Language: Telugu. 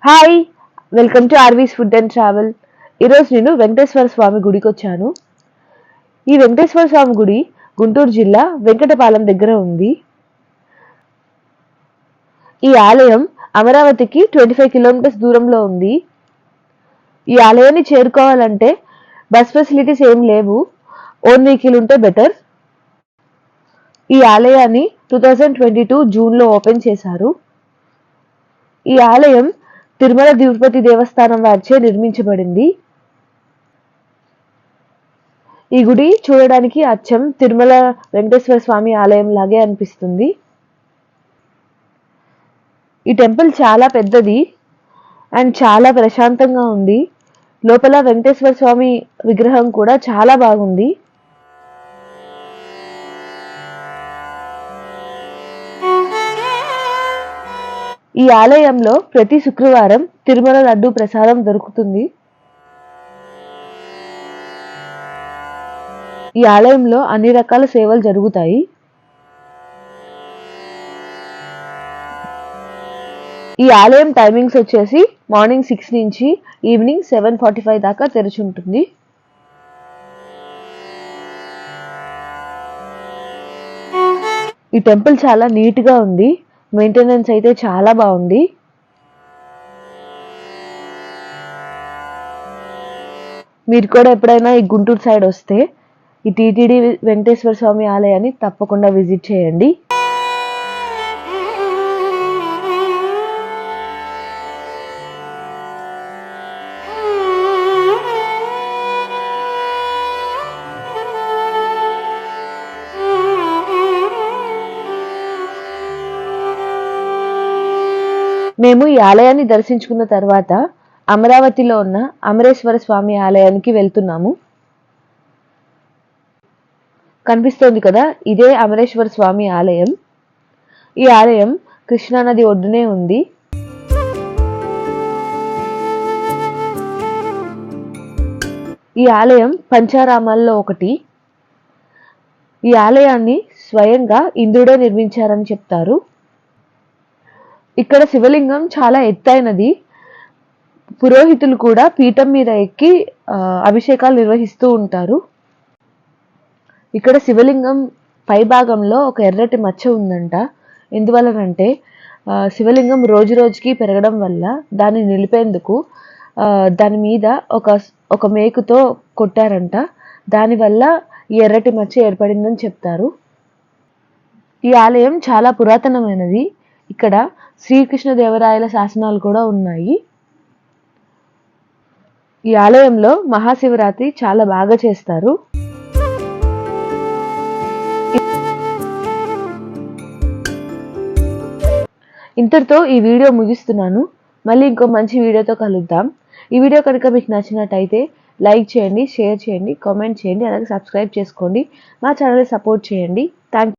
Hi, welcome to RV's food and travel. ఈరోజు నేను వెంకటేశ్వర స్వామి గుడికి వచ్చాను. ఈ వెంకటేశ్వర స్వామి గుడి గుంటూరు జిల్లా వెంకటపాలెం దగ్గర ఉంది. ఈ ఆలయం అమరావతికి 25 కిలోమీటర్స్ దూరంలో ఉంది. ఈ ఆలయాన్ని చేరుకోవాలంటే బస్ ఫెసిలిటీస్ ఏం లేవు, ఓన్ వెహికల్ ఉంటే బెటర్. ఈ ఆలయాన్ని 2022 జూన్లో ఓపెన్ చేశారు. ఈ ఆలయం తిరుమల తిరుపతి దేవస్థానం వారిచే నిర్మించబడింది. ఈ గుడి చూడడానికి అచ్చం తిరుమల వెంకటేశ్వర స్వామి ఆలయం లాగే అనిపిస్తుంది. ఈ టెంపుల్ చాలా పెద్దది అండ్ చాలా ప్రశాంతంగా ఉంది. లోపల వెంకటేశ్వర స్వామి విగ్రహం కూడా చాలా బాగుంది. ఈ ఆలయంలో ప్రతి శుక్రవారం తిరుమల లడ్డు ప్రసాదం దొరుకుతుంది. ఈ ఆలయంలో అన్ని రకాల సేవలు జరుగుతాయి. ఈ ఆలయం టైమింగ్స్ వచ్చేసి మార్నింగ్ 6 నుంచి ఈవినింగ్ 7:45 దాకా తెరిచి ఉంటుంది. ఈ టెంపుల్ చాలా నీట్గా ఉంది. మెయింటెనెన్స్ అయితే చాలా బాగుంది. మీరు కూడా ఎప్పుడైనా ఈ గుంటూరు సైడ్ వస్తే ఈ టీటీడీ వెంకటేశ్వర స్వామి ఆలయాన్ని తప్పకుండా విజిట్ చేయండి. మేము ఈ ఆలయాన్ని దర్శించుకున్న తర్వాత అమరావతిలో ఉన్న అమరేశ్వర స్వామి ఆలయానికి వెళ్తున్నాము. కనిపిస్తోంది కదా, ఇదే అమరేశ్వర స్వామి ఆలయం. ఈ ఆలయం కృష్ణానది ఒడ్డునే ఉంది. ఈ ఆలయం పంచారామాల్లో ఒకటి. ఈ ఆలయాన్ని స్వయంగా ఇంద్రుడే నిర్మించారని చెప్తారు. ఇక్కడ శివలింగం చాలా ఎత్తైనది. పురోహితులు కూడా పీఠం మీద ఎక్కి అభిషేకాలు నిర్వహిస్తూ ఉంటారు. ఇక్కడ శివలింగం పై భాగంలో ఒక ఎర్రటి మచ్చ ఉందంట. ఎందువలనంటే శివలింగం రోజు రోజుకి పెరగడం వల్ల దాన్ని నిలిపేందుకు దాని మీద ఒక మేకుతో కొట్టారంట. దానివల్ల ఈ ఎర్రటి మచ్చ ఏర్పడిందని చెప్తారు. ఈ ఆలయం చాలా పురాతనమైనది. ఇక్కడ శ్రీకృష్ణదేవరాయల శాసనాలు కూడా ఉన్నాయి. ఈ ఆలయంలో మహాశివరాత్రి చాలా బాగా చేస్తారు. ఇంతటితో ఈ వీడియో ముగిస్తున్నాను. మళ్ళీ ఇంకో మంచి వీడియోతో కలుద్దాం. ఈ వీడియో కనుక మీకు నచ్చినట్టయితే లైక్ చేయండి, షేర్ చేయండి, కామెంట్ చేయండి, అలాగే సబ్స్క్రైబ్ చేసుకోండి. మా ఛానల్ని సపోర్ట్ చేయండి. Thank you.